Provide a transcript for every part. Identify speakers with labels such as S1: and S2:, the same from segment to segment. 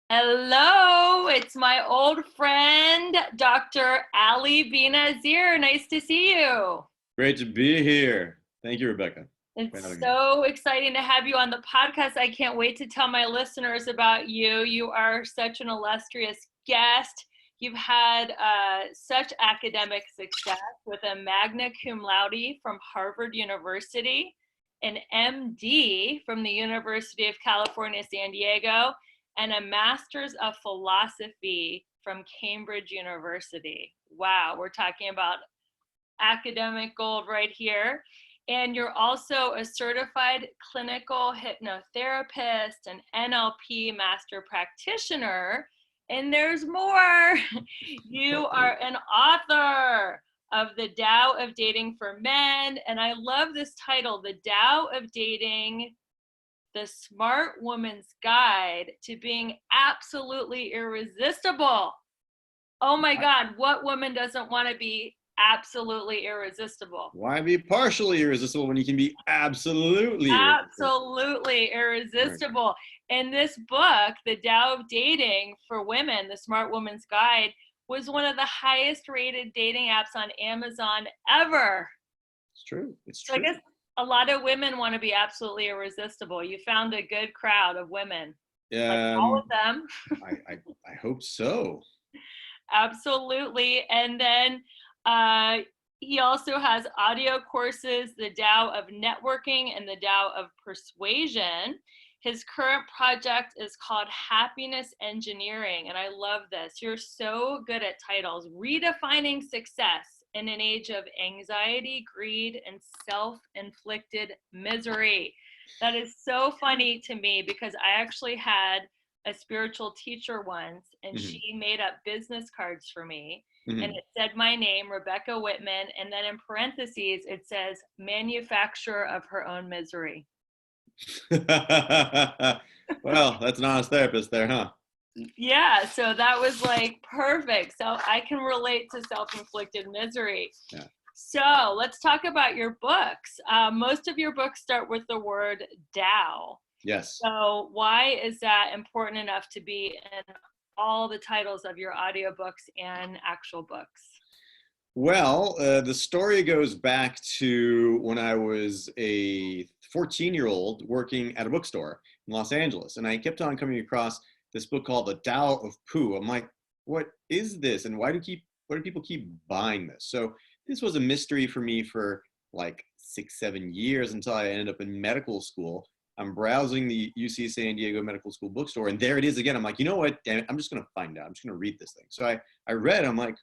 S1: Hello, it's my old friend, Dr. Ali Benazir. Nice to see you.
S2: Great to be here. Thank you, Rebecca, for
S1: It's
S2: having me.
S1: so exciting to have you on the podcast. I can't wait to tell my listeners about you. You are such an illustrious guest. You've had such academic success with a magna cum laude from Harvard University, an MD from the University of California, San Diego, and a Master's of Philosophy from Cambridge University. Wow, we're talking about academic gold right here. And you're also a certified clinical hypnotherapist, an NLP master practitioner, and there's more. You are an author of The Tao of Dating for Men. And I love this title, The Tao of Dating, the Smart Woman's Guide to Being Absolutely Irresistible. Oh my God, what woman doesn't want to be absolutely irresistible?
S2: Why be partially irresistible when you can be absolutely irresistible?
S1: Absolutely
S2: Right.
S1: irresistible. In this book, The Tao of Dating for Women, The Smart Woman's Guide, was one of the highest rated dating apps on Amazon ever.
S2: It's true. It's
S1: So I
S2: true.
S1: guess a lot of women want to be absolutely irresistible. You found a good crowd of women, like all
S2: Um,
S1: of them.
S2: I hope so.
S1: Absolutely. And then uh, he also has audio courses, The Tao of Networking and The Tao of Persuasion. His current project is called Happiness Engineering. And I love this. You're so good at titles. Redefining Success in an Age of Anxiety, Greed, and Self-Inflicted Misery. That is so funny to me because I actually had a spiritual teacher once, and
S2: Hmm.
S1: she made up business cards for me. And
S2: Hmm.
S1: it said my name, Rebecca Whitman, and then in parentheses, it says manufacturer of her own misery.
S2: Well, that's an honest therapist there, huh?
S1: Yeah, so that was like perfect. So I can relate to self inflicted misery.
S2: Yeah.
S1: So let's talk about your books. Most of your books start with the word Tao.
S2: Yes.
S1: So why is that important enough to be in all the titles of your audiobooks and actual books?
S2: Well, the story goes back to when I was a 14-year-old working at a bookstore in Los Angeles, and I kept on coming across this book called The Tao of Pooh. I'm like, what is this, and why do people keep buying this? So this was a mystery for me for like 6, 7 years until I ended up in medical school. I'm browsing the UC San Diego Medical School bookstore, and there it is again. I'm like, you know what? Damn it, I'm just gonna find out. I'm just gonna read this thing. So I read. I'm like,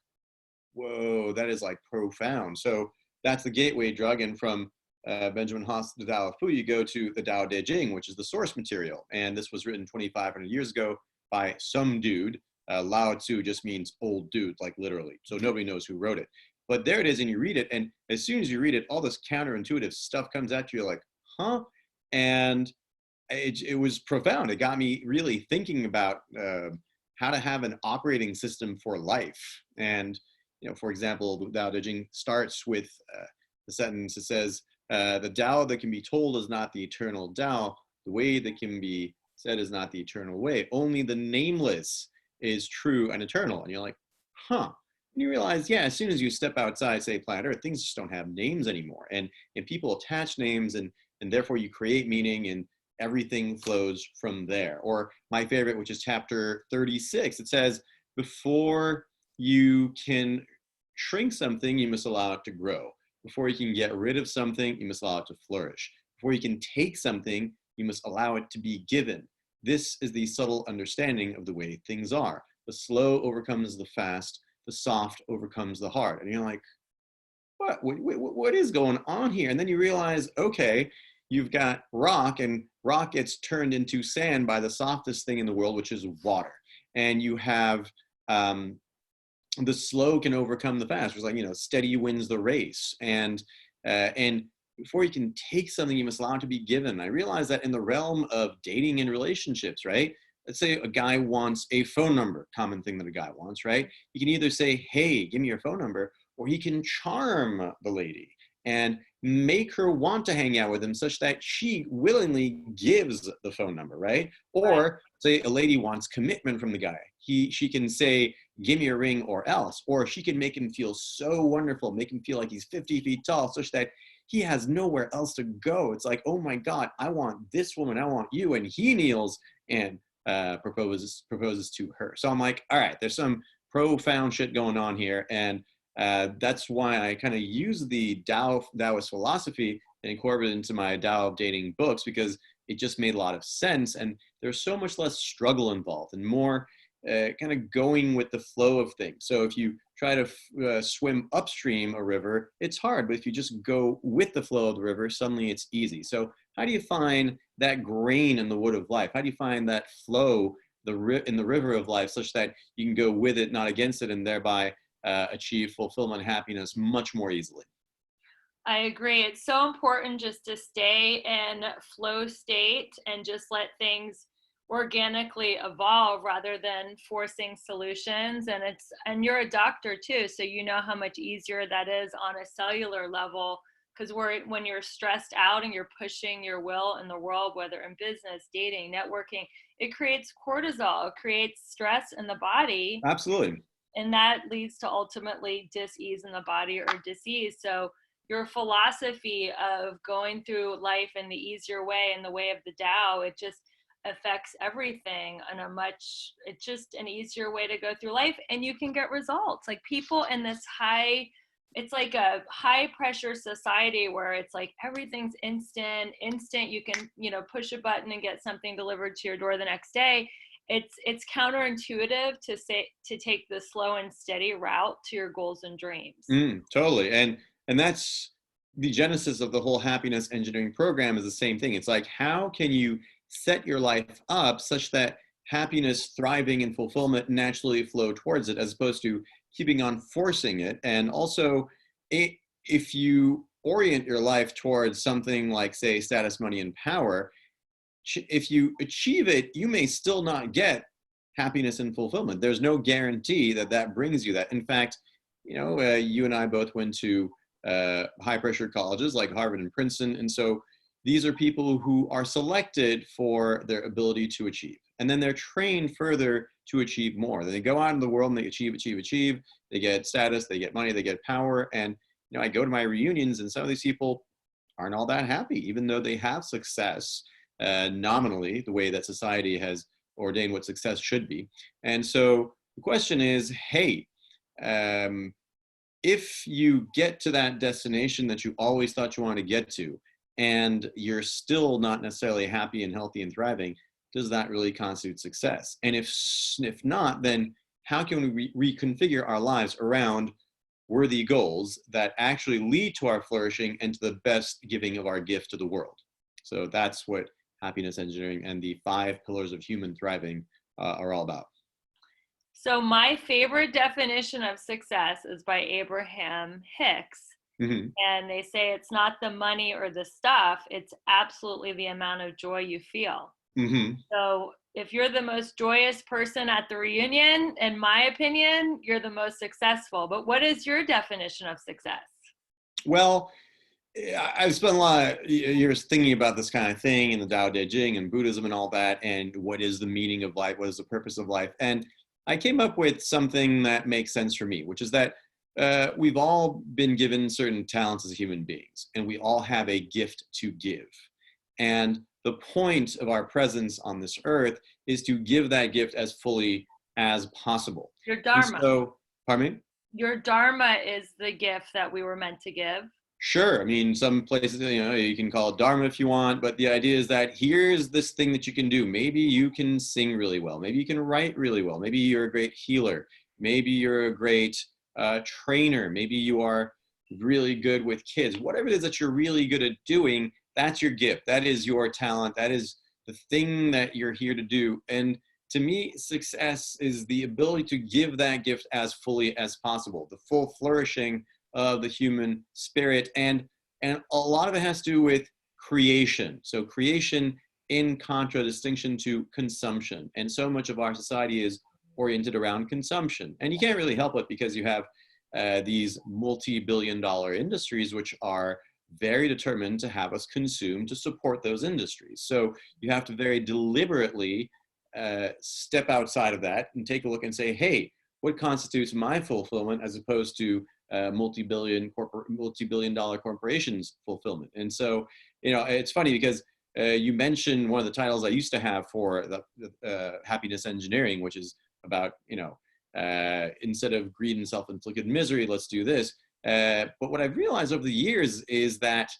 S2: whoa, that is like profound. So that's the gateway drug. And from Benjamin Haas, the Tao of Pooh, you go to the Tao Te Ching, which is the source material. And this was written 2,500 years ago by some dude. Lao Tzu just means old dude, like literally. So nobody knows who wrote it. But there it is, and you read it. And as soon as you read it, all this counterintuitive stuff comes at you. You're like, huh? And it was profound. It got me really thinking about how to have an operating system for life. And for example, the Tao Te Ching starts with the sentence that says, "The Tao that can be told is not the eternal Tao. The way that can be said is not the eternal way. Only the nameless is true and eternal." And you're like, huh. And you realize, yeah, as soon as you step outside, say, planet Earth, things just don't have names anymore. And people attach names, and therefore you create meaning, and everything flows from there. Or my favorite, which is chapter 36, it says, before you can shrink something, you must allow it to grow. Before you can get rid of something, you must allow it to flourish. Before you can take something, you must allow it to be given. This is the subtle understanding of the way things are. The slow overcomes the fast, the soft overcomes the hard. And you're like, what is going on here? And then you realize, okay, you've got rock, and rock gets turned into sand by the softest thing in the world, which is water. And you have the slow can overcome the fast. It's like, steady wins the race. And before you can take something, you must allow it to be given. I realize that in the realm of dating and relationships, right? Let's say a guy wants a phone number, common thing that a guy wants, right? You can either say, hey, give me your phone number, or he can charm the lady and make her want to hang out with him such that she willingly gives the phone number, right?
S1: Right.
S2: Or say a lady wants commitment from the guy. She can say, give me a ring or else, or she can make him feel so wonderful, make him feel like he's 50 feet tall, such that he has nowhere else to go. It's like, oh my God, I want this woman, I want you. And he kneels and proposes to her. So I'm like, all right, there's some profound shit going on here. And that's why I kind of use the Taoist philosophy and incorporate it into my Tao of dating books, because it just made a lot of sense. And there's so much less struggle involved and more kind of going with the flow of things. So if you try to swim upstream a river, it's hard. But if you just go with the flow of the river, suddenly it's easy. So how do you find that grain in the wood of life? How do you find that flow in the river of life such that you can go with it, not against it, and thereby achieve fulfillment and happiness much more easily?
S1: I agree. It's so important just to stay in flow state and just let things organically evolve rather than forcing solutions. And you're a doctor too, so you know how much easier that is on a cellular level, because when you're stressed out and you're pushing your will in the world, whether in business, dating, networking, it creates cortisol, it creates stress in the body,
S2: Absolutely.
S1: and that leads to ultimately dis-ease in the body or disease. So your philosophy of going through life in the easier way, in the way of the Tao, it just affects everything in it's just an easier way to go through life, and you can get results. Like people in this it's like a high pressure society where it's like everything's instant. You can, push a button and get something delivered to your door the next day. It's counterintuitive to take the slow and steady route to your goals and dreams.
S2: Totally. And that's the genesis of the whole happiness engineering program, is the same thing. It's like, how can you set your life up such that happiness, thriving, and fulfillment naturally flow towards it, as opposed to keeping on forcing it? And also, if you orient your life towards something like, say, status, money, and power, if you achieve it, you may still not get happiness and fulfillment. There's no guarantee that that brings you that. In fact, you and I both went to high pressure colleges like Harvard and Princeton. And so these are people who are selected for their ability to achieve. And then they're trained further to achieve more. Then they go out in the world and they achieve. They get status, they get money, they get power. And I go to my reunions and some of these people aren't all that happy, even though they have success nominally, the way that society has ordained what success should be. And so the question is, hey, if you get to that destination that you always thought you wanted to get to, and you're still not necessarily happy and healthy and thriving, does that really constitute success? And if not, then how can we reconfigure our lives around worthy goals that actually lead to our flourishing and to the best giving of our gift to the world? So that's what happiness engineering and the 5 pillars of human thriving are all about.
S1: So my favorite definition of success is by Abraham Hicks.
S2: Mm-hmm.
S1: And they say it's not the money or the stuff, it's absolutely the amount of joy you feel.
S2: Mm-hmm.
S1: So if you're the most joyous person at the reunion, in my opinion, you're the most successful. But what is your definition of success?
S2: Well, I've spent a lot of years thinking about this kind of thing in the Tao Te Ching and Buddhism and all that, and what is the meaning of life, what is the purpose of life. And I came up with something that makes sense for me, which is that we've all been given certain talents as human beings, and we all have a gift to give. And the point of our presence on this earth is to give that gift as fully as possible.
S1: Your dharma.
S2: So, pardon me?
S1: Your dharma is the gift that we were meant to give.
S2: Sure. I mean, some places, you can call it dharma if you want, but the idea is that here's this thing that you can do. Maybe you can sing really well. Maybe you can write really well. Maybe you're a great healer. Maybe you're a great trainer. Maybe you are really good with kids. Whatever it is that you're really good at doing, that's your gift. That is your talent. That is the thing that you're here to do. And to me, success is the ability to give that gift as fully as possible, the full flourishing of the human spirit. And a lot of it has to do with creation. So creation in contradistinction to consumption. And so much of our society is oriented around consumption. And you can't really help it, because you have these multi-billion-dollar industries which are very determined to have us consume to support those industries. So you have to very deliberately step outside of that and take a look and say, hey, what constitutes my fulfillment as opposed to multi-billion dollar corporations fulfillment? And so, it's funny because you mentioned one of the titles I used to have for the happiness engineering, which is about, instead of greed and self-inflicted misery, let's do this. But what I've realized over the years is that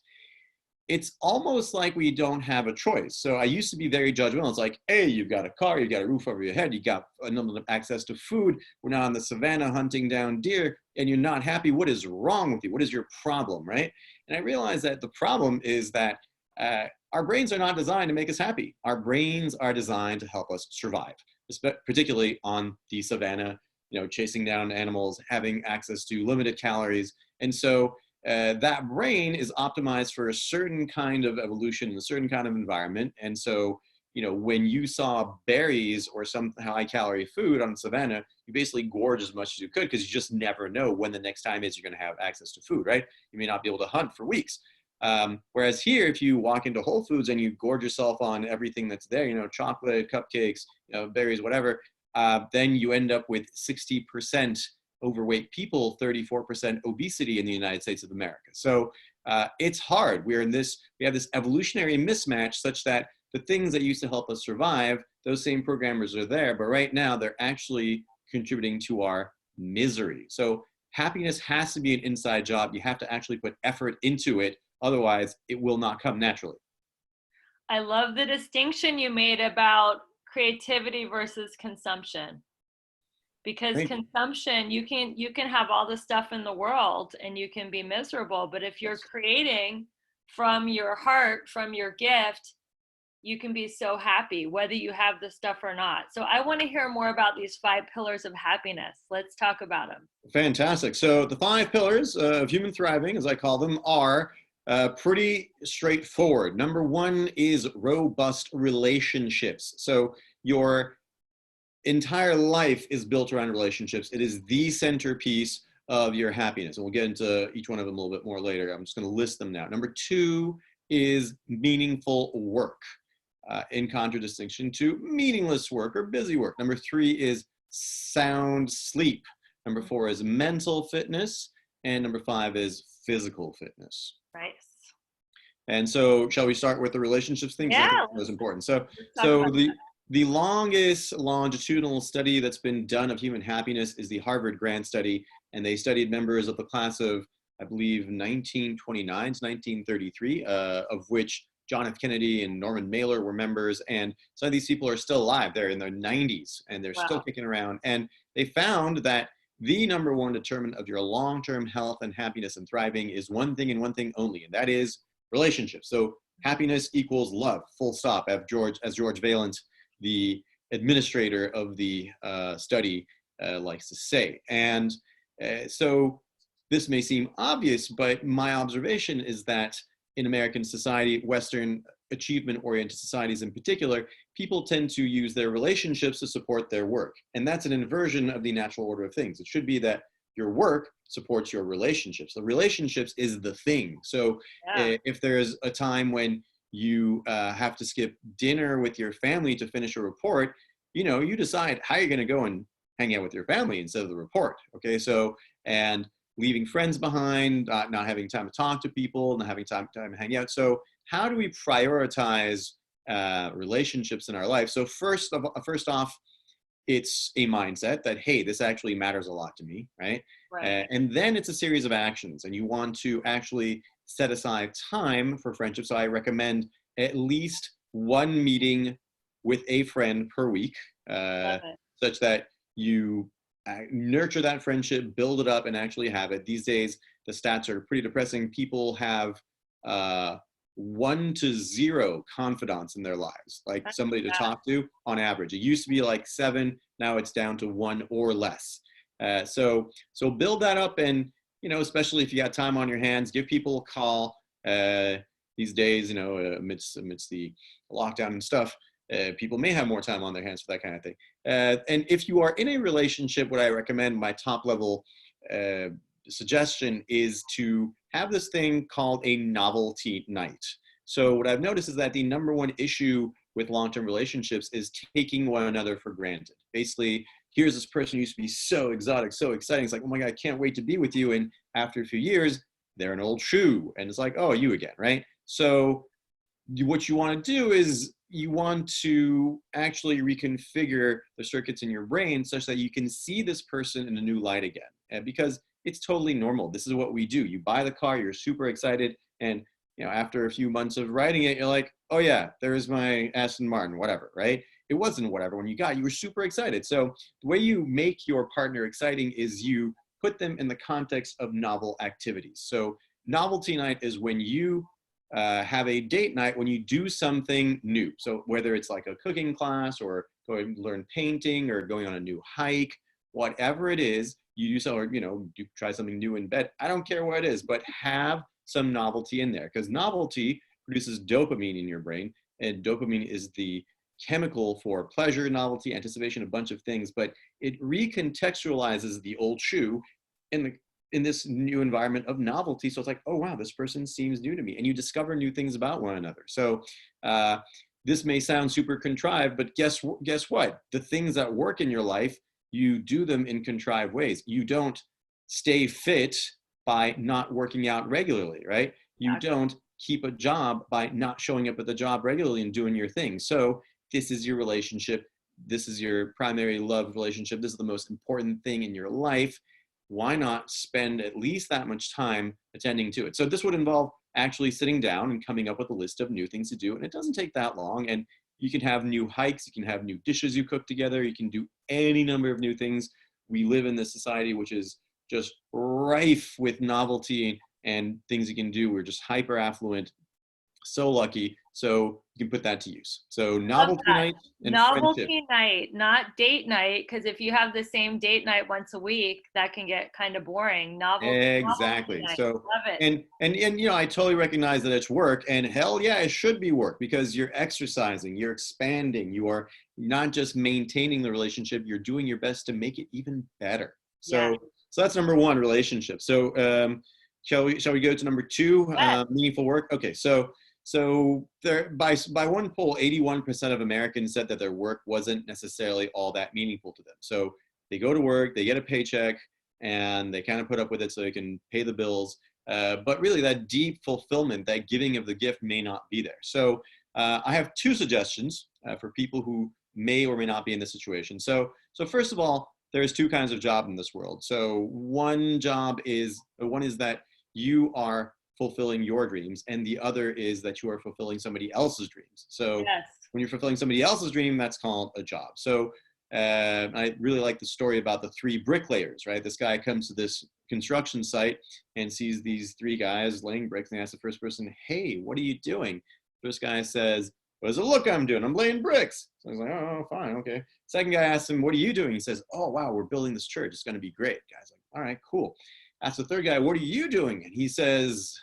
S2: it's almost like we don't have a choice. So I used to be very judgmental. It's like, hey, you've got a car, you've got a roof over your head, you got unlimited access to food. We're now in the savannah hunting down deer, and you're not happy. What is wrong with you? What is your problem, right? And I realized that the problem is that our brains are not designed to make us happy. Our brains are designed to help us survive, particularly on the savannah, chasing down animals, having access to limited calories. And so that brain is optimized for a certain kind of evolution in a certain kind of environment. And so, when you saw berries or some high calorie food on the savannah, you basically gorge as much as you could because you just never know when the next time is you're going to have access to food, right? You may not be able to hunt for weeks. Whereas here, if you walk into Whole Foods and you gorge yourself on everything that's there, chocolate, cupcakes, berries, whatever, then you end up with 60% overweight people, 34% obesity in the United States of America. So it's hard. We have this evolutionary mismatch such that the things that used to help us survive, those same programmers are there, but right now they're actually contributing to our misery. So happiness has to be an inside job. You have to actually put effort into it. Otherwise, it will not come naturally.
S1: I love the distinction you made about creativity versus consumption. Because consumption, you can have all the stuff in the world and you can be miserable. But if you're creating from your heart, from your gift, you can be so happy, whether you have the stuff or not. So I want to hear more about these 5 pillars of happiness. Let's talk about them.
S2: Fantastic. So the 5 pillars of human thriving, as I call them, are pretty straightforward. Number 1 is robust relationships. So your entire life is built around relationships. It is the centerpiece of your happiness. And we'll get into each one of them a little bit more later. I'm just going to list them now. Number 2 is meaningful work, in contradistinction to meaningless work or busy work. Number 3 is sound sleep. Number 4 is mental fitness. And number 5 is physical fitness.
S1: Nice.
S2: And so shall we start with the relationships thing?
S1: Yeah.
S2: I think that was important. So the longest longitudinal study that's been done of human happiness is the Harvard Grant Study, and they studied members of the class of, I believe, 1929 to 1933, of which John F. Kennedy and Norman Mailer were members, and some of these people are still alive. They're in their 90s, and they're still kicking around, and they found that the number 1 determinant of your long-term health and happiness and thriving is one thing and one thing only, and that is relationships. So happiness equals love, full stop, as George Valent, the administrator of the study, likes to say. And so this may seem obvious, but my observation is that in American society, Western achievement-oriented societies in particular, people tend to use their relationships to support their work. And that's an inversion of the natural order of things. It should be that your work supports your relationships. The relationships is the thing. So if there's a time when you have to skip dinner with your family to finish a report, you decide how you're going to go and hang out with your family instead of the report. Okay, so, and leaving friends behind, not having time to talk to people, not having time to hang out. So how do we prioritize relationships in our life? So first off, it's a mindset that, hey, this actually matters a lot to me, right? And then it's a series of actions, and you want to actually set aside time for friendship. So I recommend at least 1 meeting with a friend per week, such that you nurture that friendship, build it up, and actually have it. These days, the stats are pretty depressing. People have 1 to 0 confidants in their lives, like somebody to talk to on average. It used to be like 7, now it's down to 1 or less. So build that up, and especially if you got time on your hands, give people a call. These days, amidst the lockdown and stuff, people may have more time on their hands for that kind of thing. And if you are in a relationship, what I recommend, my top level suggestion is to have this thing called a novelty night. So what I've noticed is that the number 1 issue with long-term relationships is taking one another for granted. Basically, here's this person who used to be so exotic, so exciting. It's like, oh my God, I can't wait to be with you. And after a few years, they're an old shoe. And it's like, oh, you again, right? So what you want to do is you want to actually reconfigure the circuits in your brain such that you can see this person in a new light again. And because it's totally normal. This is what we do. You buy the car, you're super excited, and after a few months of riding it, you're like, oh yeah, there's my Aston Martin, whatever, right? It wasn't whatever when you got it, you were super excited. So the way you make your partner exciting is you put them in the context of novel activities. So novelty night is when you have a date night, when you do something new. So whether it's like a cooking class or going to learn painting or going on a new hike, whatever it is, you do so, or you try something new in bed. I don't care what it is, but have some novelty in there, because novelty produces dopamine in your brain, and dopamine is the chemical for pleasure, novelty, anticipation, a bunch of things, but it recontextualizes the old shoe in this new environment of novelty. So it's like, oh wow, this person seems new to me, and you discover new things about one another. So this may sound super contrived, but guess what? The things that work in your life, you do them in contrived ways. You don't stay fit by not working out regularly, right? You don't keep a job by not showing up at the job regularly and doing your thing. So this is your relationship. This is your primary love relationship. This is the most important thing in your life. Why not spend at least that much time attending to it? So this would involve actually sitting down and coming up with a list of new things to do. And it doesn't take that long. And you can have new hikes. You can have new dishes you cook together. You can do any number of new things. We live in this society which is just rife with novelty and things you can do. We're just hyper affluent, so lucky. So you can put that to use. So novelty night and friendship.
S1: Novelty night, not date night, because if you have the same date night once a week, that can get kind of boring.
S2: Exactly.
S1: Novelty night.
S2: So
S1: Love it.
S2: and I totally recognize that it's work, and hell yeah, it should be work, because you're exercising, you're expanding, you are not just maintaining the relationship, you're doing your best to make it even better. So so that's number one, relationship. So shall we go to number two, meaningful work? Okay, so there, by one poll, 81% of Americans said that their work wasn't necessarily all that meaningful to them. So they go to work, they get a paycheck, and they kind of put up with it so they can pay the bills. But really that deep fulfillment, that giving of the gift may not be there. So I have two suggestions for people who may or may not be in this situation. So first of all, there's two kinds of job in this world. So one is that you are fulfilling your dreams, and the other is that you are fulfilling somebody else's dreams. So when you're fulfilling somebody else's dream, that's called a job. So I really like the story about the three bricklayers, right? This guy comes to this construction site and sees these three guys laying bricks, and he asks the first person, hey, what are you doing? First guy says, what does it look I'm doing? I'm laying bricks. So he's like, oh, fine, okay. Second guy asks him, what are you doing? He says, oh, wow, we're building this church. It's going to be great. Guy's like, all right, cool. Asks the third guy, what are you doing? And he says,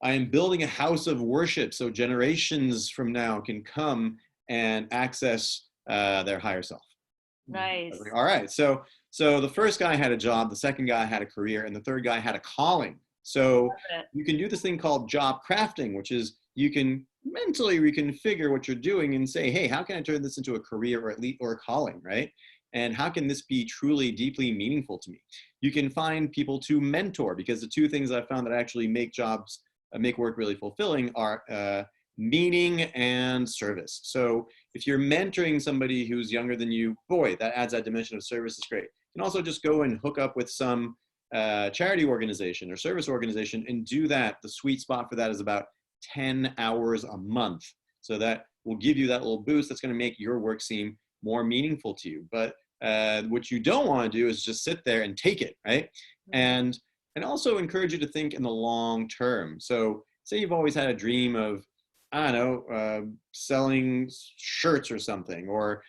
S2: I am building a house of worship so generations from now can come and access their higher self.
S1: Nice.
S2: Like, all right. So the first guy had a job, the second guy had a career, and the third guy had a calling. So you can do this thing called job crafting, which is you can mentally reconfigure what you're doing and say, hey, how can I turn this into a career or a calling, right? And how can this be truly, deeply meaningful to me? You can find people to mentor, because the two things I've found that actually make work really fulfilling are meaning and service. So if you're mentoring somebody who's younger than you, boy, that adds that dimension of service. Is great. You can also just go and hook up with some charity organization or service organization and do that. The sweet spot for that is about 10 hours a month. So that will give you that little boost that's going to make your work seem more meaningful to you. But what you don't want to do is just sit there and take it, right? And also encourage you to think in the long term. So say you've always had a dream of, I don't know, selling shirts or something, or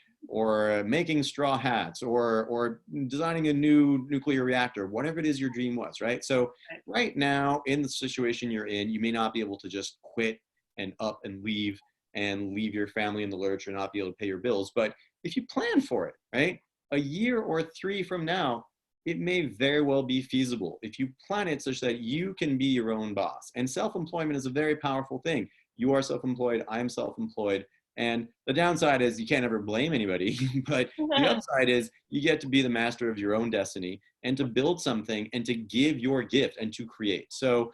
S2: making straw hats, or designing a new nuclear reactor, whatever it is your dream was, right? So right now in the situation you're in, you may not be able to just quit and up and leave your family in the lurch or not be able to pay your bills. But if you plan for it, right, a year or 3 from now, it may very well be feasible if you plan it such that you can be your own boss. And self-employment is a very powerful thing. You are self-employed, I'm self-employed. And the downside is you can't ever blame anybody, but the upside is you get to be the master of your own destiny and to build something and to give your gift and to create. So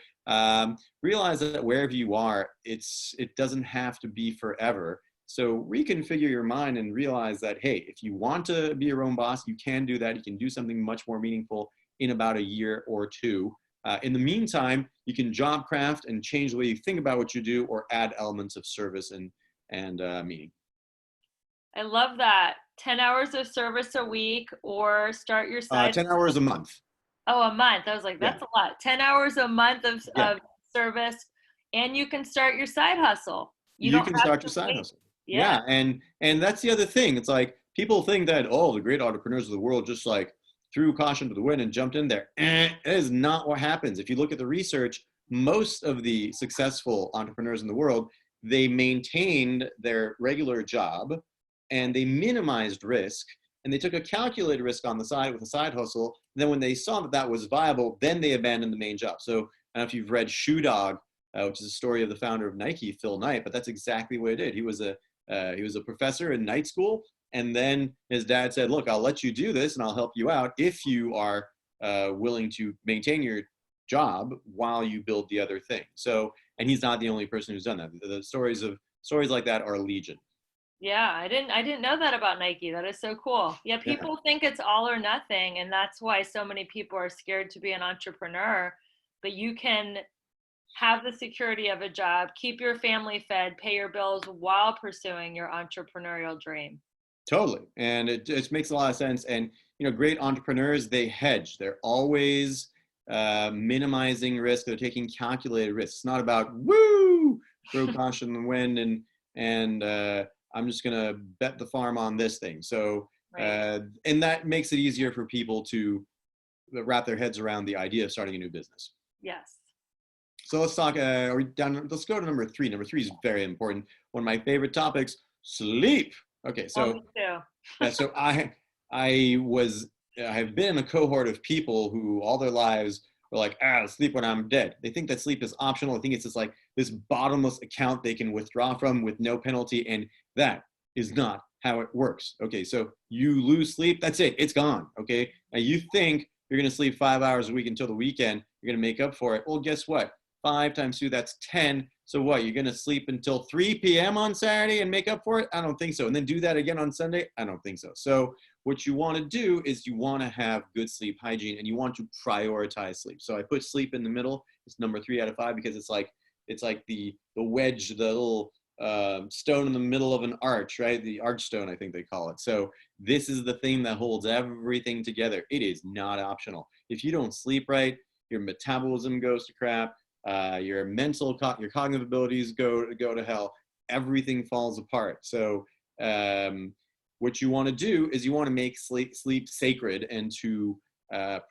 S2: realize that wherever you are, it doesn't have to be forever. So reconfigure your mind and realize that, hey, if you want to be your own boss, you can do that. You can do something much more meaningful in about a year or two. In the meantime, you can job craft and change the way you think about what you do, or add elements of service and meaning.
S1: I love that. 10 hours of service a week, or start your side.
S2: 10 hours a month.
S1: Oh, a month. I was like,
S2: Yeah.
S1: that's a lot. 10 hours a month
S2: Yeah.
S1: of service, and you can start your side hustle.
S2: You can start your side hustle.
S1: Yeah.
S2: And that's the other thing. It's like people think that, oh, the great entrepreneurs of the world just like threw caution to the wind and jumped in there. That is not what happens. If you look at the research, most of the successful entrepreneurs in the world, they maintained their regular job and they minimized risk, and they took a calculated risk on the side with a side hustle. And then when they saw that that was viable, then they abandoned the main job. So I don't know if you've read Shoe Dog, which is a story of the founder of Nike, Phil Knight, but that's exactly what he did. He was a professor in night school, and then his dad said, look, I'll let you do this and I'll help you out if you are willing to maintain your job while you build the other thing. So, and he's not the only person who's done that. The stories like that are legion.
S1: Yeah, I didn't know that about Nike. That is so cool. Yeah, people think it's all or nothing, and that's why so many people are scared to be an entrepreneur. But you can have the security of a job, keep your family fed, pay your bills while pursuing your entrepreneurial dream.
S2: Totally. And it just makes a lot of sense. And, great entrepreneurs, they hedge. They're always minimizing risk. They're taking calculated risks. It's not about, woo, throw caution in the wind and I'm just going to bet the farm on this thing. So, right. And that makes it easier for people to wrap their heads around the idea of starting a new business.
S1: Yes.
S2: So let's talk, let's go to number 3. Number 3 is very important. One of my favorite topics, sleep. Okay, so, so I have been in a cohort of people who all their lives were like, I'll sleep when I'm dead. They think that sleep is optional. I think it's just like this bottomless account they can withdraw from with no penalty. And that is not how it works. Okay, so you lose sleep, that's it, it's gone. Okay, now you think you're gonna sleep 5 hours a week until the weekend, you're gonna make up for it. Well, guess what? 5 times 2, that's 10. So what, you're gonna sleep until 3 p.m. on Saturday and make up for it? I don't think so. And then do that again on Sunday? I don't think so. So what you wanna do is you wanna have good sleep hygiene and you want to prioritize sleep. So I put sleep in the middle. It's number 3 out of 5 because it's like the wedge, the little stone in the middle of an arch, right? The arch stone, I think they call it. So this is the thing that holds everything together. It is not optional. If you don't sleep right, your metabolism goes to crap. Your your cognitive abilities go to hell. Everything falls apart. So what you want to do is you want to make sleep sacred and to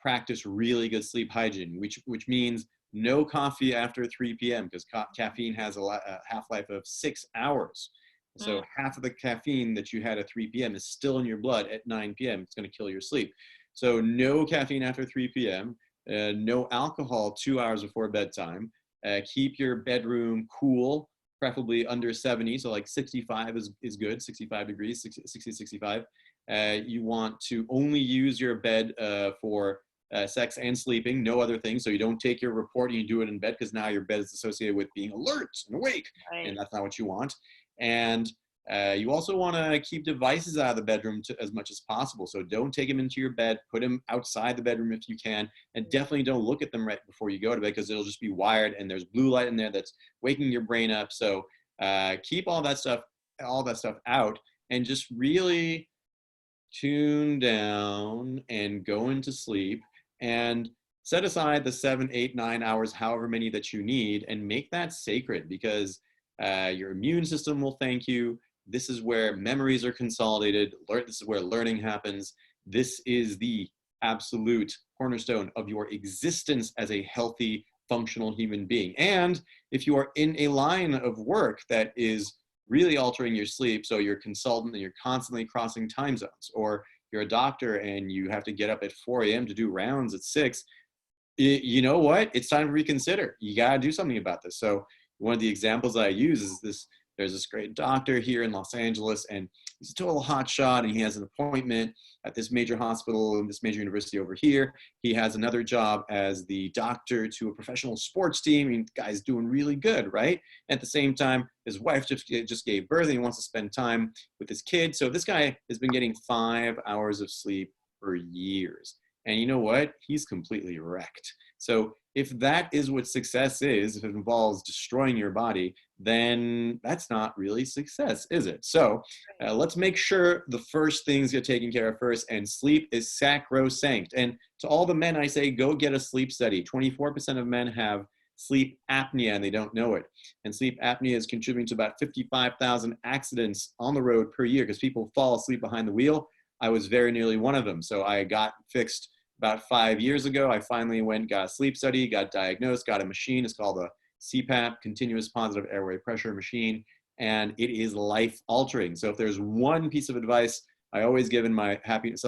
S2: practice really good sleep hygiene, which means no coffee after 3 p.m. because caffeine has a half-life of 6 hours. So half of the caffeine that you had at 3 p.m. is still in your blood at 9 p.m. It's going to kill your sleep. So no caffeine after 3 p.m. No alcohol 2 hours before bedtime. Keep your bedroom cool, preferably under 70. So like 65 is good, 65 degrees, 60 to 65. You want to only use your bed for sex and sleeping, no other things. So you don't take your report and you do it in bed because now your bed is associated with being alert and awake, right. And that's not what you want. And you also want to keep devices out of the bedroom as much as possible. So don't take them into your bed, put them outside the bedroom if you can, and definitely don't look at them right before you go to bed because it'll just be wired and there's blue light in there that's waking your brain up. So keep all that stuff out and just really tune down and go into sleep and set aside the 7, 8, 9 hours, however many that you need, and make that sacred because your immune system will thank you. This is where memories are consolidated. This is where learning happens. This is the absolute cornerstone of your existence as a healthy, functional human being. And if you are in a line of work that is really altering your sleep, so you're a consultant and you're constantly crossing time zones, or you're a doctor and you have to get up at 4 a.m. to do rounds at 6, you know what? It's time to reconsider. You got to do something about this. So one of the examples I use is this. There's this great doctor here in Los Angeles, and he's a total hotshot, and he has an appointment at this major hospital and this major university over here. He has another job as the doctor to a professional sports team. I mean, the guy's doing really good, right? At the same time, his wife just gave birth, and he wants to spend time with his kid. So this guy has been getting 5 hours of sleep for years. And you know what? He's completely wrecked. So if that is what success is, if it involves destroying your body, then that's not really success, is it? So let's make sure the first things get taken care of first, and sleep is sacrosanct. And to all the men, I say, go get a sleep study. 24% of men have sleep apnea and they don't know it. And sleep apnea is contributing to about 55,000 accidents on the road per year because people fall asleep behind the wheel. I was very nearly one of them. So I got fixed about 5 years ago. I finally went, got a sleep study, got diagnosed, got a machine. It's called a CPAP, continuous positive airway pressure machine, and it is life altering. So if there's one piece of advice I always give in my happiness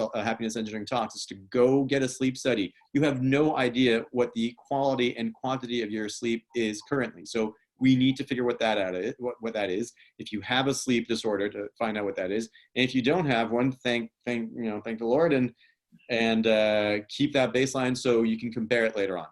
S2: engineering talks, is to go get a sleep study. You have no idea what the quality and quantity of your sleep is currently. So we need to figure what that is. If you have a sleep disorder, to find out what that is. And if you don't have one, thank the Lord, and keep that baseline so you can compare it later on.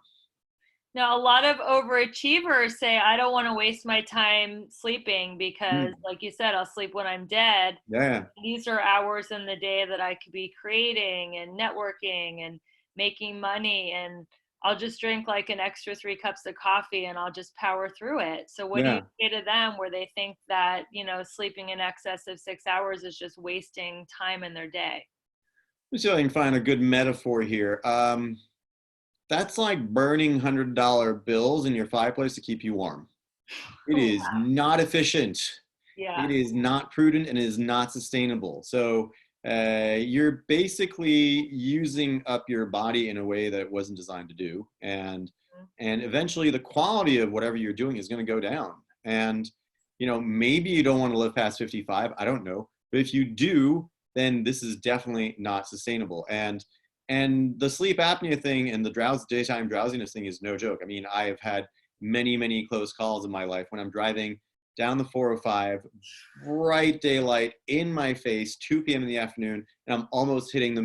S1: Now, a lot of overachievers say, I don't want to waste my time sleeping because, like you said, I'll sleep when I'm dead.
S2: Yeah.
S1: These are hours in the day that I could be creating and networking and making money, and I'll just drink like an extra 3 cups of coffee and I'll just power through it. So what do you say to them where they think that, sleeping in excess of 6 hours is just wasting time in their day?
S2: Let's see if I can find a good metaphor here. That's like burning $100 bills in your fireplace to keep you warm. It is not efficient.
S1: Yeah.
S2: It is not prudent, and it is not sustainable. So you're basically using up your body in a way that it wasn't designed to do. And eventually the quality of whatever you're doing is going to go down. And, maybe you don't want to live past 55. I don't know. But if you do, then this is definitely not sustainable. And the sleep apnea thing and the daytime drowsiness thing is no joke. I mean, I have had many, many close calls in my life when I'm driving down the 405, bright daylight in my face, 2 p.m. in the afternoon, and I'm almost hitting the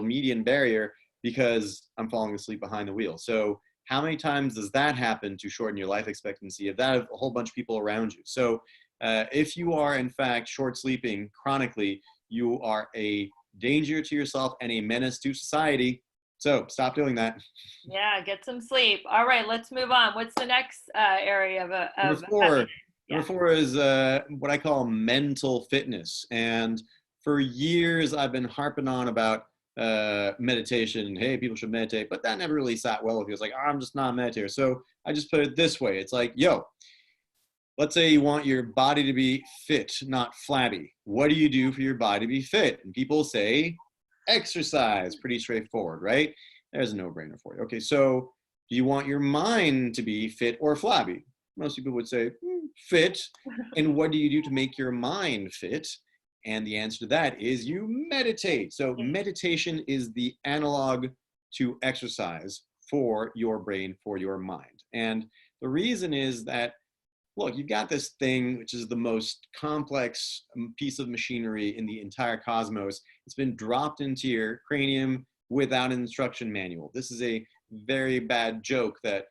S2: median barrier because I'm falling asleep behind the wheel. So how many times does that happen to shorten your life expectancy of that of a whole bunch of people around you? So if you are, in fact, short sleeping chronically, you are a danger to yourself and a menace to society. So stop doing that.
S1: Yeah, get some sleep. All right, let's move on. What's the next area of
S2: Number four is what I call mental fitness. And for years, I've been harping on about meditation. Hey, people should meditate, but that never really sat well with me. It's like, I'm just not a meditator. So I just put it this way. It's like, let's say you want your body to be fit, not flabby. What do you do for your body to be fit? And people say exercise. Pretty straightforward, right? There's a no-brainer for you. Okay, so do you want your mind to be fit or flabby? Most people would say fit. And what do you do to make your mind fit? And the answer to that is you meditate. So meditation is the analog to exercise for your brain, for your mind. And the reason is that, look, you've got this thing, which is the most complex piece of machinery in the entire cosmos. It's been dropped into your cranium without an instruction manual. This is a very bad joke that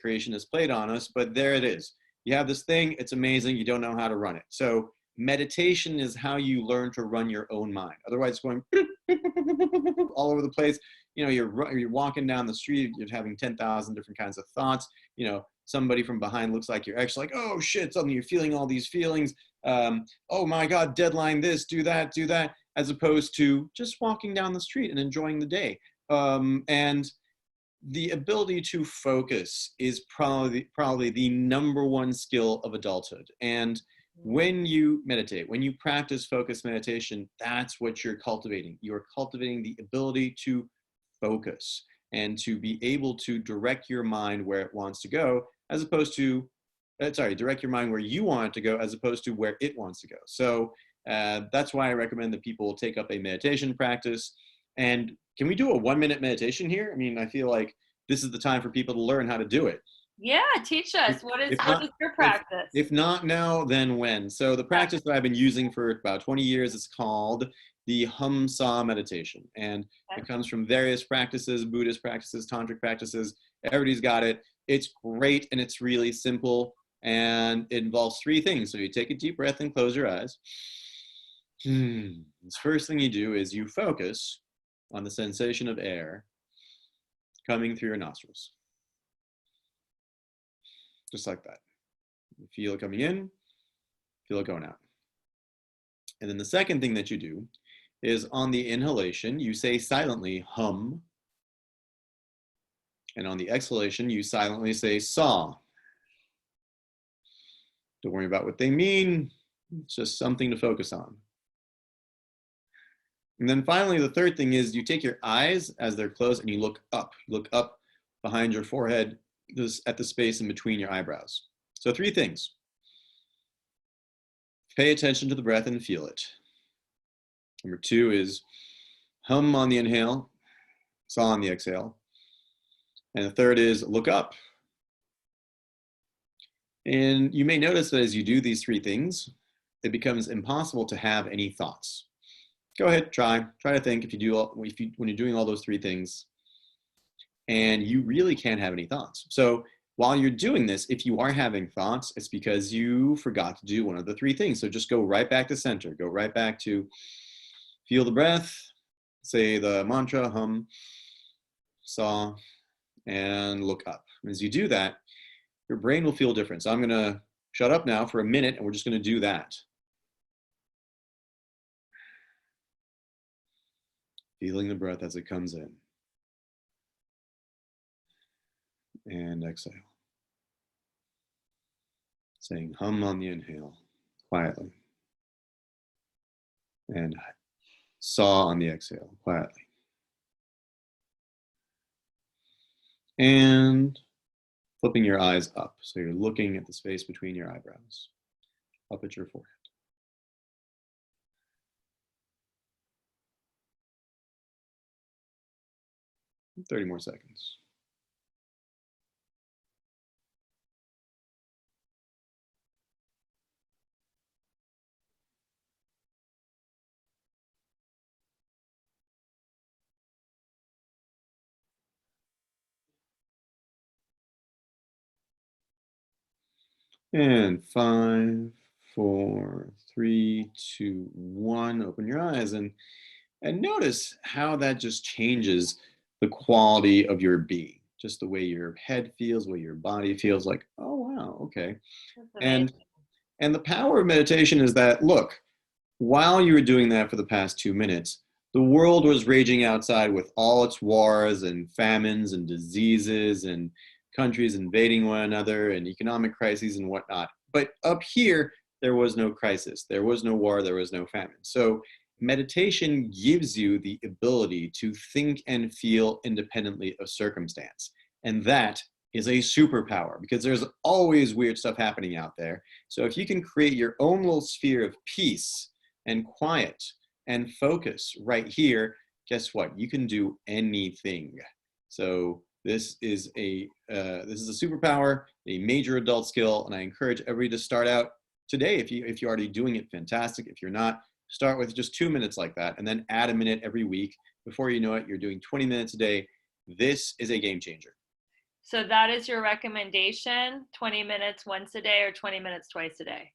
S2: creation has played on us, but there it is. You have this thing, it's amazing, you don't know how to run it. So meditation is how you learn to run your own mind. Otherwise, it's going all over the place. You're walking down the street, you're having 10,000 different kinds of thoughts. Somebody from behind looks like you're actually like, oh shit, suddenly you're feeling all these feelings. Oh my God, deadline this, do that, as opposed to just walking down the street and enjoying the day. And the ability to focus is probably the number one skill of adulthood. And when you meditate, when you practice focused meditation, that's what you're cultivating. You're cultivating the ability to focus and to be able to direct your mind where it wants to go, as opposed to, direct your mind where you want it to go, as opposed to where it wants to go. So that's why I recommend that people take up a meditation practice. And can we do a 1-minute meditation here? I mean, I feel like this is the time for people to learn how to do it.
S1: Yeah, teach us.
S2: If
S1: What
S2: not,
S1: is your practice?
S2: if not now, then when? So the practice that I've been using for about 20 years is called the Hum Sa meditation. And
S1: Okay.
S2: it comes from various practices, Buddhist practices, tantric practices. Everybody's got it. It's great and it's really simple. And it involves three things. So you take a deep breath and close your eyes. The first thing you do is you focus on the sensation of air coming through your nostrils. Just like that. You feel it coming in, feel it going out. And then the second thing that you do is on the inhalation, you say silently hum. And on the exhalation, you silently say saw. Don't worry about what they mean. It's just something to focus on. And then finally, the third thing is you take your eyes as they're closed and you look up. You look up behind your forehead at the space in between your eyebrows. So three things. Pay attention to the breath and feel it. Number two is hum on the inhale, saw on the exhale. And the third is look up. And you may notice that as you do these three things, it becomes impossible to have any thoughts. Go ahead, try to think when you're doing all those three things, and you really can't have any thoughts. So while you're doing this, if you are having thoughts, it's because you forgot to do one of the three things. So just go right back to center, go right back to feel the breath, say the mantra, hum, saw, and look up. And as you do that, your brain will feel different. So I'm gonna shut up now for a minute and we're just gonna do that. Feeling the breath as it comes in. And exhale. Saying hum on the inhale, quietly. And saw on the exhale, quietly. And flipping your eyes up. So you're looking at the space between your eyebrows, up at your forehead. 30 more seconds. And 5, 4, 3, 2, 1. Open your eyes and notice how that just changes the quality of your being. Just the way your head feels, the way your body feels like, oh wow, okay.
S1: That's
S2: And
S1: amazing.
S2: the power of meditation is that, look, while you were doing that for the past 2 minutes, the world was raging outside with all its wars and famines and diseases and countries invading one another and economic crises and whatnot. But up here, there was no crisis, there was no war, there was no famine. So meditation gives you the ability to think and feel independently of circumstance. And that is a superpower because there's always weird stuff happening out there. So if you can create your own little sphere of peace and quiet and focus right here, guess what? You can do anything. So this is a superpower, a major adult skill, and I encourage everybody to start out today. If you're already doing it, fantastic. If you're not, start with just 2 minutes like that, and then add a minute every week. Before you know it, you're doing 20 minutes a day. This is a game changer.
S1: So that is your recommendation, 20 minutes once a day or 20 minutes twice a day?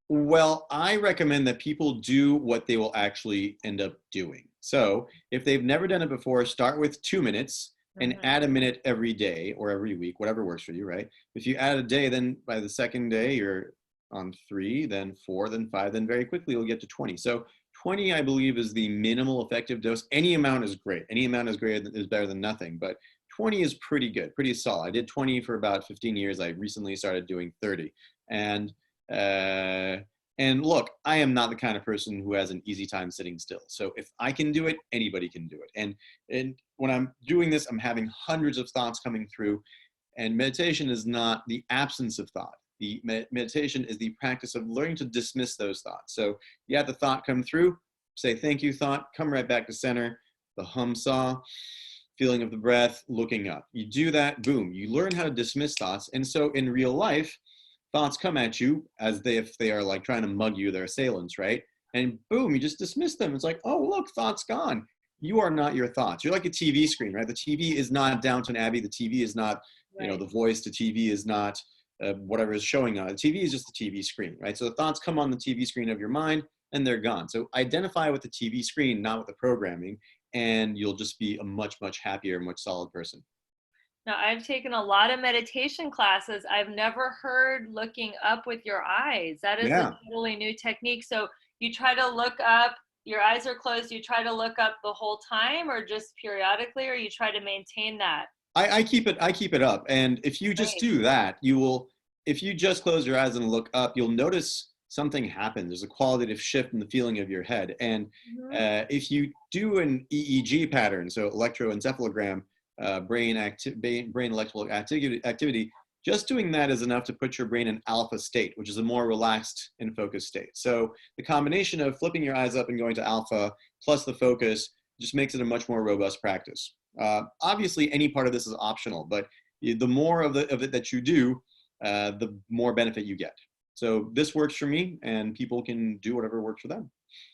S2: Well, I recommend that people do what they will actually end up doing. So if they've never done it before, start with 2 minutes and add a minute every day or every week, whatever works for you, right? If you add a day, then by the second day, you're on 3, then 4, then 5, then very quickly you'll get to 20. So 20, I believe, is the minimal effective dose. Any amount is great. Any amount is better than nothing, but 20 is pretty good, pretty solid. I did 20 for about 15 years. I recently started doing 30. And look, I am not the kind of person who has an easy time sitting still. So if I can do it, anybody can do it. And when I'm doing this, I'm having hundreds of thoughts coming through. And meditation is not the absence of thought. The meditation is the practice of learning to dismiss those thoughts. So you have the thought come through, say thank you thought, come right back to center, the hum saw, feeling of the breath, looking up. You do that, boom, you learn how to dismiss thoughts. And so in real life, thoughts come at you as if they are like trying to mug you, they're assailants, right? And boom, you just dismiss them. It's like, oh, look, thoughts gone. You are not your thoughts. You're like a TV screen, right? The TV is not Downton Abbey. The TV is not,
S1: Right.
S2: The voice. The TV is not whatever is showing on it. The TV is just the TV screen, right? So the thoughts come on the TV screen of your mind and they're gone. So identify with the TV screen, not with the programming, and you'll just be a much, much happier, much solid person.
S1: Now, I've taken a lot of meditation classes. I've never heard looking up with your eyes. That is a
S2: Yeah.
S1: totally new technique. So you try to look up, your eyes are closed, you try to look up the whole time or just periodically, or you try to maintain that?
S2: I keep it up. And if you just
S1: Right.
S2: do that, if you just close your eyes and look up, you'll notice something happen. There's a qualitative shift in the feeling of your head. And
S1: Mhm.
S2: if you do an EEG pattern, so electroencephalogram, brain electrical activity, just doing that is enough to put your brain in alpha state, which is a more relaxed and focused state. So the combination of flipping your eyes up and going to alpha plus the focus just makes it a much more robust practice. Obviously, any part of this is optional, but the more of it that you do, the more benefit you get. So this works for me, and people can do whatever works for them.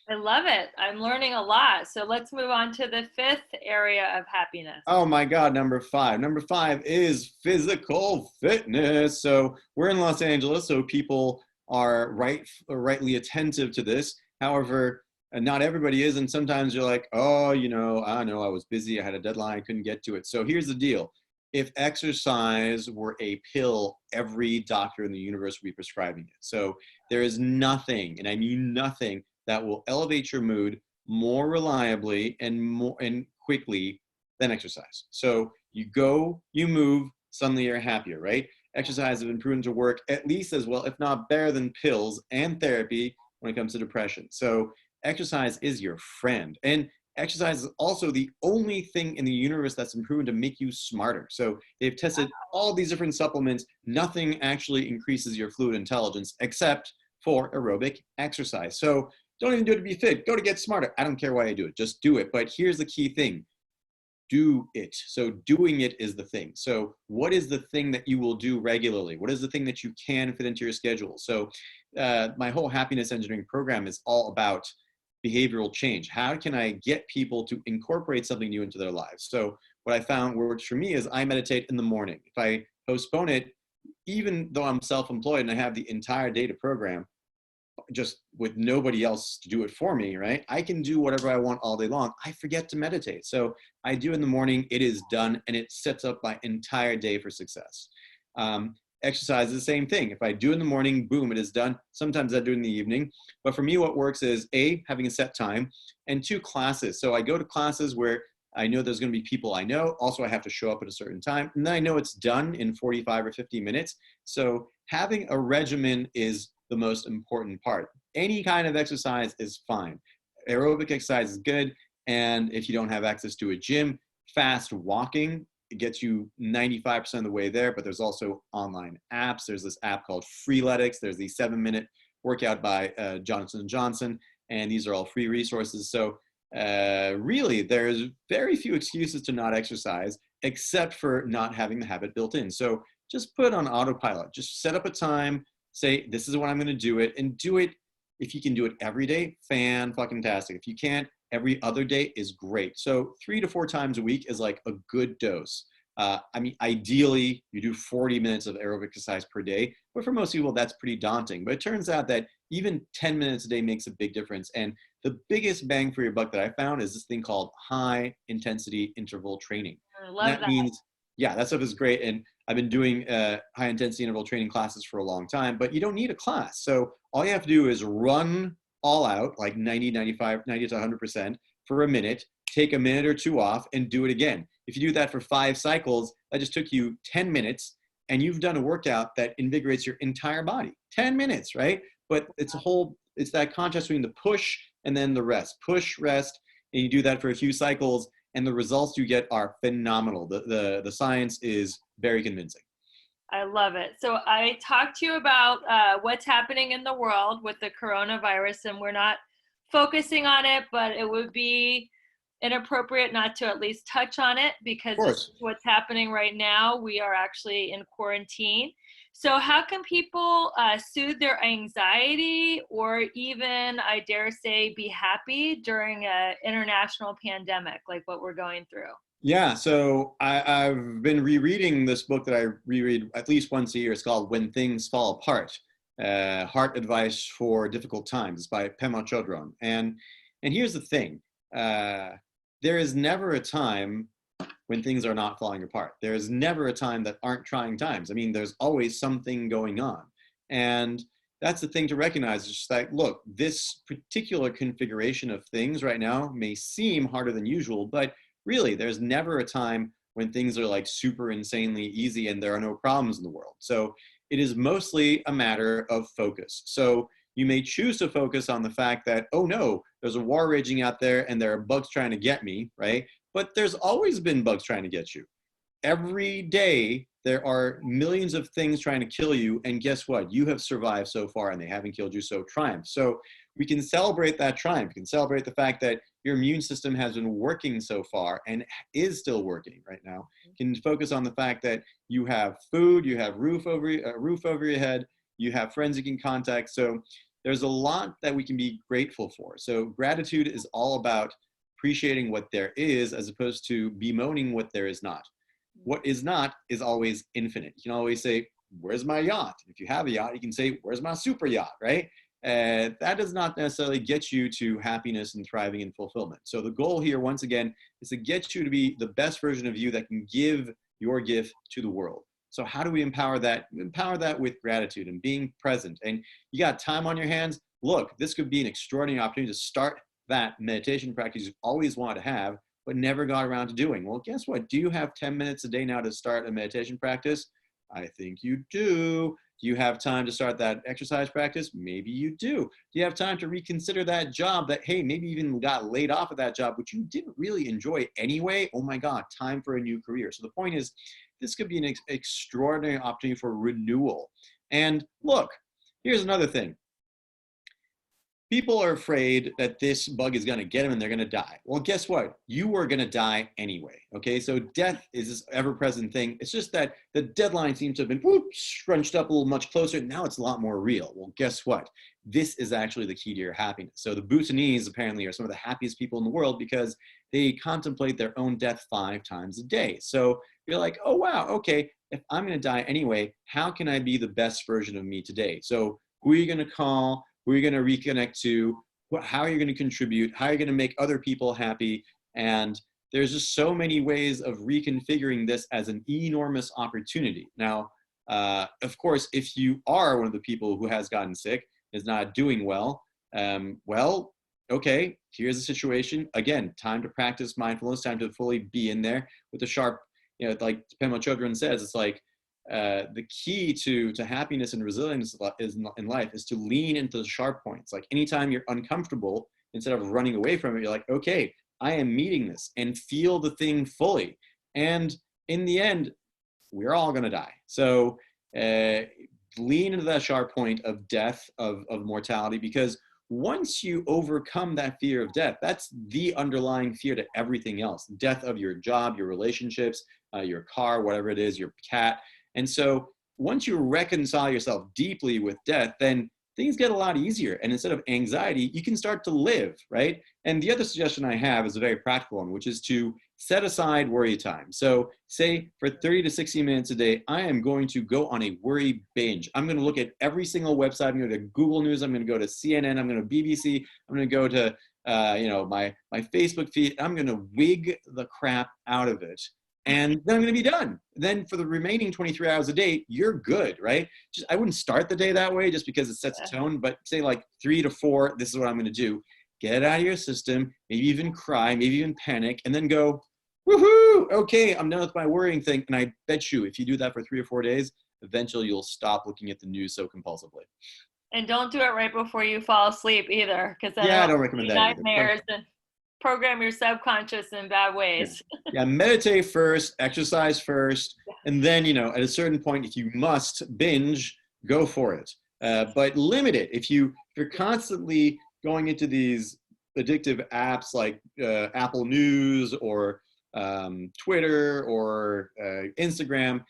S1: I love it. I'm learning a lot. So let's move on to the fifth area of happiness.
S2: Oh my God, number five. Number five is physical fitness. So we're in Los Angeles, so people are rightly attentive to this. However, not everybody is, and sometimes you're like, oh, I know I was busy, I had a deadline, I couldn't get to it. So here's the deal. If exercise were a pill, every doctor in the universe would be prescribing it. So there is nothing, and I mean nothing, that will elevate your mood more reliably and quickly than exercise. So you go, you move, suddenly you're happier, right? Exercise has been proven to work at least as well, if not better than pills and therapy when it comes to depression. So exercise is your friend. And exercise is also the only thing in the universe that's been proven to make you smarter. So they've tested all these different supplements. Nothing actually increases your fluid intelligence except for aerobic exercise. So don't even do it to be fit. Go to get smarter. I don't care why I do it. Just do it. But here's the key thing. Do it. So doing it is the thing. So what is the thing that you will do regularly? What is the thing that you can fit into your schedule? So my whole happiness engineering program is all about behavioral change. How can I get people to incorporate something new into their lives? So what I found works for me is I meditate in the morning. If I postpone it, even though I'm self-employed and I have the entire day to program, just with nobody else to do it for me, right? I can do whatever I want all day long. I forget to meditate. So I do in the morning, it is done, and it sets up my entire day for success. Exercise is the same thing. If I do in the morning, boom, it is done. Sometimes I do it in the evening. But for me, what works is A, having a set time, and two, classes. So I go to classes where I know there's going to be people I know. Also, I have to show up at a certain time. And then I know it's done in 45 or 50 minutes. So having a regimen is the most important part. Any kind of exercise is fine. Aerobic exercise is good. And if you don't have access to a gym, fast walking, it gets you 95% of the way there, but there's also online apps. There's this app called Freeletics. There's the 7-minute workout by Johnson & Johnson, and these are all free resources. So really, there's very few excuses to not exercise, except for not having the habit built in. So just put it on autopilot. Just set up a time, say, this is when I'm going to do it, and do it. If you can do it every day, fan-fucking-tastic. If you can't, every other day is great. So 3 to 4 times a week is like a good dose. I mean, ideally, you do 40 minutes of aerobic exercise per day, but for most people, that's pretty daunting. But it turns out that even 10 minutes a day makes a big difference. And the biggest bang for your buck that I found is this thing called high intensity interval training.
S1: I
S2: And
S1: love
S2: that
S1: that.
S2: means, yeah, that stuff is great. And I've been doing high intensity interval training classes for a long time, but you don't need a class. So all you have to do is run all out, like 90, 95, 90 to 100% for a minute, take a minute or two off and do it again. If you do that for 5 cycles, that just took you 10 minutes and you've done a workout that invigorates your entire body. 10 minutes, right? But it's that contrast between the push and then the rest. Push, rest, and you do that for a few cycles and the results you get are phenomenal. The science is very convincing.
S1: I love it. So I talked to you about what's happening in the world with the coronavirus, and we're not focusing on it, but it would be inappropriate not to at least touch on it, because
S2: Of
S1: this
S2: course.
S1: is what's happening right now. We are actually in quarantine. So how can people soothe their anxiety, or even, I dare say, be happy during an international pandemic like what we're going through?
S2: Yeah, so I've been rereading this book that I reread at least once a year. It's called When Things Fall Apart, Heart Advice for Difficult Times. It's by Pema Chodron. And here's the thing. There is never a time when things are not falling apart. There is never a time that aren't trying times. I mean, there's always something going on. And that's the thing to recognize. It's just like, look, this particular configuration of things right now may seem harder than usual, but really, there's never a time when things are like super insanely easy and there are no problems in the world. So it is mostly a matter of focus. So you may choose to focus on the fact that, oh no, there's a war raging out there and there are bugs trying to get me, right? But there's always been bugs trying to get you. Every day, there are millions of things trying to kill you. And guess what? You have survived so far and they haven't killed you, so triumph. So we can celebrate that triumph. We can celebrate the fact that your immune system has been working so far and is still working right now. You can focus on the fact that you have food, you have roof over your head, you have friends you can contact. So there's a lot that we can be grateful for. So gratitude is all about appreciating what there is as opposed to bemoaning what there is not. What is not is always infinite. You can always say, where's my yacht? If you have a yacht, you can say, where's my super yacht, right? That does not necessarily get you to happiness and thriving and fulfillment. So the goal here, once again, is to get you to be the best version of you that can give your gift to the world. So how do we empower that? Empower that with gratitude and being present. And you got time on your hands. Look, this could be an extraordinary opportunity to start that meditation practice you've always wanted to have, but never got around to doing. Well, guess what? Do you have 10 minutes a day now to start a meditation practice? I think you do. Do you have time to start that exercise practice? Maybe you do. Do you have time to reconsider that job that, hey, maybe you even got laid off of that job, which you didn't really enjoy anyway? Oh my God, time for a new career. So the point is, this could be an extraordinary opportunity for renewal. And look, here's another thing. People are afraid that this bug is going to get them and they're going to die. Well, guess what? You are going to die anyway. Okay, so death is this ever-present thing. It's just that the deadline seems to have been scrunched up a little much closer. Now it's a lot more real. Well, guess what? This is actually the key to your happiness. So the Bhutanese apparently are some of the happiest people in the world because they contemplate their own death 5 times a day. So you're like, oh wow, okay, if I'm going to die anyway, how can I be the best version of me today? So who are you going to call? Who are you going to reconnect to? How are you going to contribute? How are you going to make other people happy? And there's just so many ways of reconfiguring this as an enormous opportunity. Now, of course, if you are one of the people who has gotten sick, is not doing well, well, okay, here's the situation. Again, time to practice mindfulness, time to fully be in there with the sharp, like Pema Chodron says, it's like, the key to happiness and resilience in life is to lean into the sharp points. Like anytime you're uncomfortable, instead of running away from it, you're like, okay, I am meeting this, and feel the thing fully. And in the end, we're all going to die. So lean into that sharp point of death, of mortality, because once you overcome that fear of death, that's the underlying fear to everything else. Death of your job, your relationships, your car, whatever it is, your cat. And so once you reconcile yourself deeply with death, then things get a lot easier. And instead of anxiety, you can start to live, right? And the other suggestion I have is a very practical one, which is to set aside worry time. So say for 30 to 60 minutes a day, I am going to go on a worry binge. I'm going to look at every single website. I'm going to Google News. I'm going to go to CNN. I'm going to BBC. I'm going to go to my Facebook feed. I'm going to wig the crap out of it. And then I'm going to be done. Then for the remaining 23 hours a day, you're good, right? I wouldn't start the day that way just because it sets a tone, but say like 3 to 4, this is what I'm going to do. Get it out of your system, maybe even cry, maybe even panic, and then go, woohoo, okay, I'm done with my worrying thing. And I bet you if you do that for 3 or 4 days, eventually you'll stop looking at the news so compulsively.
S1: And don't do it right before you fall asleep either, because then
S2: I don't recommend that
S1: nightmares and program your subconscious in bad ways.
S2: Yeah, meditate first, exercise first, and then, at a certain point, if you must binge, go for it. But limit it. If you're constantly going into these addictive apps like Apple News or Twitter or Instagram,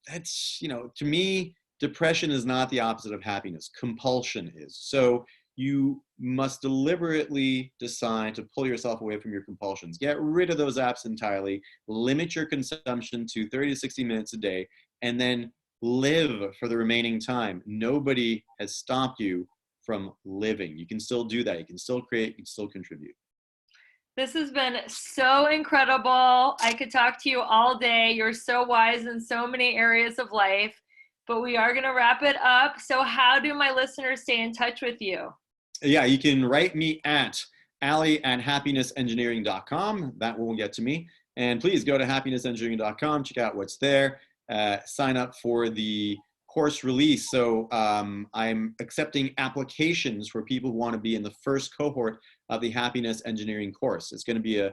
S2: that's, to me, depression is not the opposite of happiness. Compulsion is. So you must deliberately decide to pull yourself away from your compulsions. Get rid of those apps entirely, limit your consumption to 30 to 60 minutes a day, and then live for the remaining time. Nobody has stopped you from living. You can still do that. You can still create, you can still contribute.
S1: This has been so incredible. I could talk to you all day. You're so wise in so many areas of life, but we are going to wrap it up. So how do my listeners stay in touch with you?
S2: Yeah, you can write me at ali@happinessengineering.com. That will get to me. And please go to happinessengineering.com, check out what's there, sign up for the course release. So I'm accepting applications for people who want to be in the first cohort of the Happiness Engineering course. It's going to be a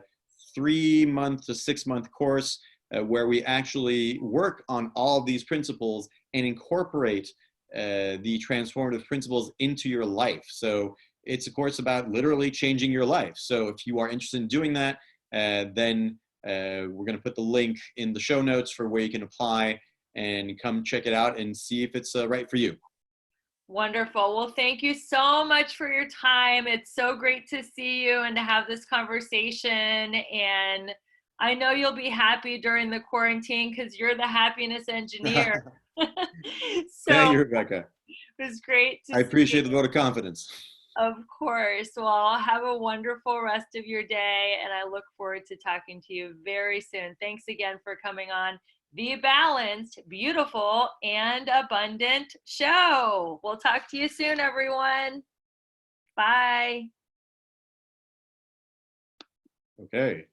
S2: 3-month to 6-month course where we actually work on all of these principles and incorporate the transformative principles into your life. So it's a course about literally changing your life. So if you are interested in doing that, then we're going to put the link in the show notes for where you can apply and come check it out and see if it's right for you.
S1: Wonderful. Well, thank you so much for your time. It's so great to see you and to have this conversation. And I know you'll be happy during the quarantine because you're the happiness engineer.
S2: Thank
S1: So
S2: you, Rebecca.
S1: it was great to
S2: I
S1: see
S2: appreciate
S1: you.
S2: the vote of confidence.
S1: Of course. Well, have a wonderful rest of your day, and I look forward to talking to you very soon. Thanks again for coming on the Balanced, Beautiful, and Abundant Show. We'll talk to you soon, everyone. Bye.
S2: Okay.